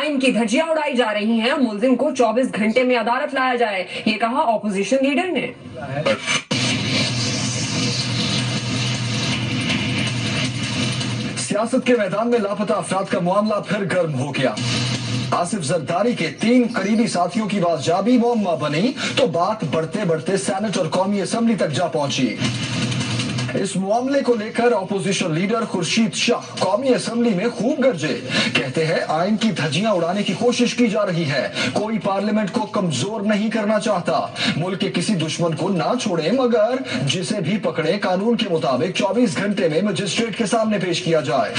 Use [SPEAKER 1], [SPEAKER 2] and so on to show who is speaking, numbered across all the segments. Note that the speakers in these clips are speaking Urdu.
[SPEAKER 1] آئین کی دھجیاں اڑائی جا رہی ہیں، ملزم کو 24 گھنٹے میں عدالت لایا جائے، یہ کہا اپوزیشن لیڈر نے۔
[SPEAKER 2] سیاست کے میدان میں لاپتہ افراد کا معاملہ پھر گرم ہو گیا۔ آصف زرداری کے 3 قریبی ساتھیوں کی بازجابی معمہ بنی تو بات بڑھتے بڑھتے سینٹ اور قومی اسمبلی تک جا پہنچی۔ اس معاملے کو لے کر اپوزیشن لیڈر خورشید شاہ قومی اسمبلی میں خوب گرجے، کہتے ہیں آئین کی دھجیاں اڑانے کی کوشش کی جا رہی ہے، کوئی پارلیمنٹ کو کمزور نہیں کرنا چاہتا، ملک کے کسی دشمن کو نہ چھوڑیں مگر جسے بھی پکڑے قانون کے مطابق 24 گھنٹے میں مجسٹریٹ کے سامنے پیش کیا جائے۔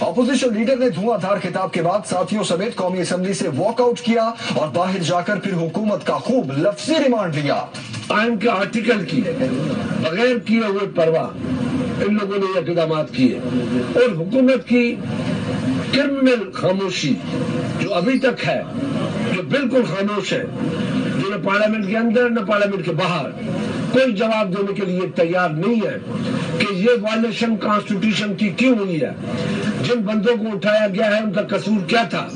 [SPEAKER 2] اپوزیشن لیڈر نے دھواں دھار خطاب کے بعد ساتھیوں سمیت قومی اسمبلی سے واک آؤٹ کیا اور باہر جا کر پھر حکومت کا خوب لفظی ریمانڈ لیا۔
[SPEAKER 3] آئین کے آرٹیکل کی بغیر کیے ہوئے پرواہ ان لوگوں نے یہ اقدامات کیے اور حکومت کی کرمنل خاموشی جو ابھی تک ہے، جو بالکل خاموش ہے، جو نہ پارلیمنٹ کے اندر نہ پارلیمنٹ کے باہر کوئی جواب دینے کے لیے تیار نہیں ہے کہ یہ وائلیشن کانسٹیٹیوشن کی کیوں ہوئی ہے، جن بندوں کو اٹھایا گیا ہے ان کا قصور کیا تھا،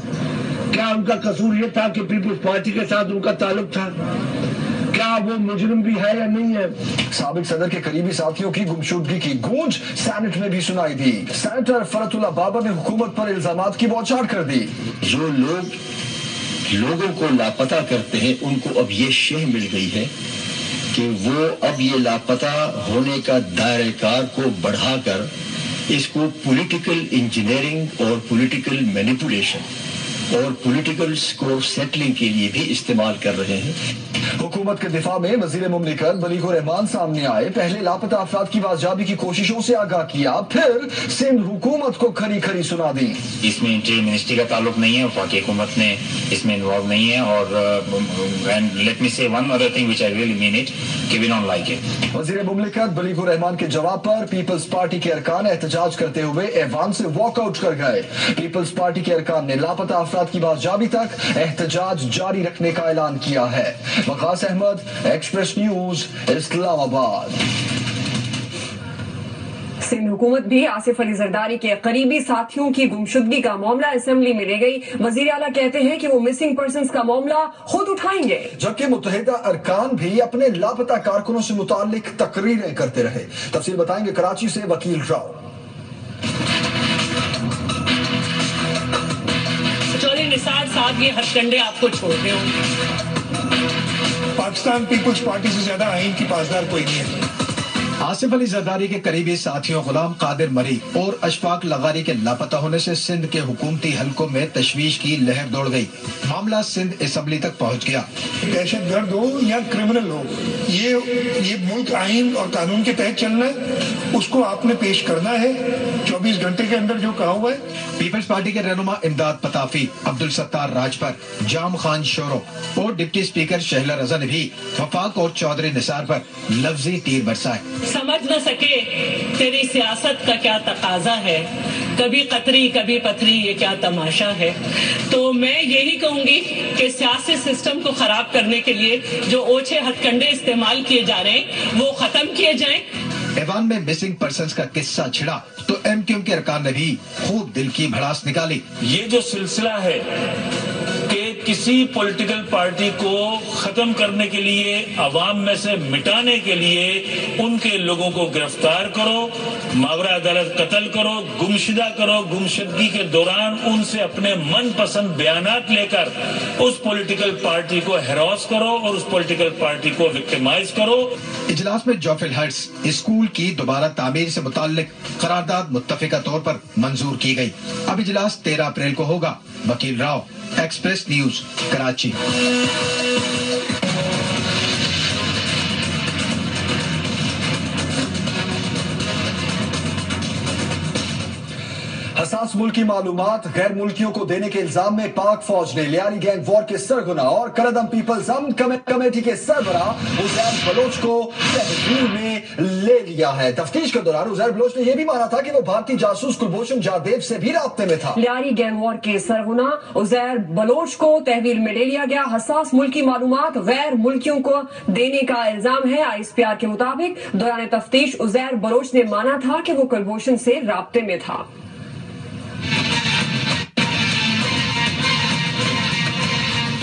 [SPEAKER 3] کیا ان کا قصور یہ تھا کہ پیپلز پارٹی کے ساتھ ان کا تعلق تھا، کیا وہ مجرم بھی ہے یا نہیں ہے۔
[SPEAKER 2] سابق صدر کے قریبی ساتھیوں کی گمشدگی کی گونج سینٹ میں بھی سنائی دی، سینیٹر فرت اللہ بابر نے حکومت پر الزامات کی بوچھاڑ کر دی۔
[SPEAKER 4] جو لوگ لوگوں کو لاپتہ کرتے ہیں ان کو اب یہ شہ مل گئی ہے کہ وہ اب یہ لاپتہ ہونے کا دائرہ کار کو بڑھا کر اس کو پولیٹیکل انجینئرنگ اور پولیٹیکل مینیپولیشن اور پولیٹیکل سکور سیٹلنگ کے لیے بھی استعمال کر رہے ہیں۔
[SPEAKER 2] حکومت کے دفاع میں وزیر مملکت بلیغ الرحمان سامنے آئے، پہلے لاپتہ افراد کی بازجابی کی کوششوں سے آگاہ کیا، پھر سندھ حکومت کو کھری کھری سنا دی۔
[SPEAKER 5] اس میں انٹیریئر منسٹری کا تعلق نہیں ہے، وفاقی حکومت نے اس میں انوالو نہیں ہے، اور لیٹ می سے one other thing which I really mean it کہ وی ڈونٹ لائک اٹ۔
[SPEAKER 2] وزیر مملکت بلیغ الرحمان کے جواب پر پیپلز پارٹی کے ارکان احتجاج کرتے ہوئے ایوان سے واک آؤٹ کر گئے۔ پیپلز پارٹی کے ارکان نے لاپتہ افراد کی بازجابی تک احتجاج جاری رکھنے کا اعلان کیا ہے۔ وقاص احمد، ایکسپریس نیوز، اسلام آباد۔
[SPEAKER 1] سندھ حکومت بھی آصف علی زرداری کے قریبی ساتھیوں کی گمشدگی کا معاملہ اسمبلی میں لے گئی۔ وزیر اعلیٰ کہتے ہیں کہ وہ مسنگ پرسنز کا معاملہ خود اٹھائیں گے،
[SPEAKER 2] جبکہ متحدہ ارکان بھی اپنے لاپتہ کارکنوں سے متعلق تقریریں کرتے رہے۔ تفصیل بتائیں گے کراچی سے وکیل راؤ۔
[SPEAKER 6] چودھری نثار صاحب یہ ہتھ کنڈے آپ کو چھوڑتے ہوں۔
[SPEAKER 7] پاکستان پیپلز پارٹی سے زیادہ آئین کی پاسدار کوئی نہیں ہے۔
[SPEAKER 8] آصف علی زرداری کے قریبی ساتھیوں غلام قادر مری اور اشفاق لغاری کے لاپتہ ہونے سے سندھ کے حکومتی حلقوں میں تشویش کی لہر دوڑ گئی۔ معاملہ سندھ اسمبلی تک پہنچ گیا۔
[SPEAKER 7] دہشت گرد ہو یا کرمنل ہو، یہ ملک آئین اور قانون کے تحت چلنا ہے، اس کو آپ نے پیش کرنا ہے 24 گھنٹے کے اندر جو کہا ہوا ہے۔
[SPEAKER 8] پیپلز پارٹی کے رہنما امداد پتافی، عبدالستار راجپر، جام خان شورو اور ڈپٹی اسپیکر شہلا رضا نے بھی وفاق اور چودھری نثار پر لفظی تیر برسائے۔
[SPEAKER 6] سمجھ نہ سکے تیری سیاست کا کیا تقاضا ہے، کبھی قطری کبھی پتھری، یہ کیا تماشا ہے۔ تو میں یہی کہوں گی کہ سیاسی سسٹم کو خراب کرنے کے لیے جو اوچھے ہتھ کنڈے استعمال کیے جا رہے ہیں وہ ختم کیے جائیں۔
[SPEAKER 8] ایوان میں مسنگ پرسنز کا قصہ چھڑا تو ایم کیو ایم کے ارکان نے بھی خوب دل کی بھڑاس نکالی۔
[SPEAKER 9] یہ جو سلسلہ ہے کہ کسی پولیٹیکل پارٹی کو ختم کرنے کے لیے، عوام میں سے مٹانے کے لیے ان کے لوگوں کو گرفتار کرو، ماورا عدالت قتل کرو، گمشدہ کرو، گمشدگی کے دوران ان سے اپنے من پسند بیانات لے کر اس پولیٹیکل پارٹی کو ہراس کرو اور اس پولیٹیکل پارٹی کو وکٹمائز کرو۔
[SPEAKER 8] اجلاس میں جوفل ہٹس اسکول کی دوبارہ تعمیر سے متعلق قرارداد متفقہ طور پر منظور کی گئی۔ اب اجلاس 13 اپریل کو ہوگا۔ وکیل راؤ، ایکسپریس نیوز، کراچی۔
[SPEAKER 2] حساس ملکی معلومات غیر ملکیوں کو دینے کے الزام میں پاک فوج نے لیاری گینگ وار کے سرغنہ اور کردم پیپلز امن کمیٹی کے سربراہ عزیر بلوچ کو تحویل میں لے لیا ہے۔ تفتیش کے دوران عزیر بلوچ نے یہ بھی مانا تھا کہ وہ بھارتی جاسوس کلبھوشن جادیو سے بھی رابطے میں تھا۔
[SPEAKER 1] لیاری گینگ وار کے سرغنہ عزیر بلوچ کو تحویل میں لے لیا گیا۔ حساس ملکی معلومات غیر ملکیوں کو دینے کا الزام ہے۔ آئی ایس پی آر کے مطابق دوران تفتیش عزیر بلوچ نے مانا تھا کہ وہ کلبھوشن سے رابطے میں تھا۔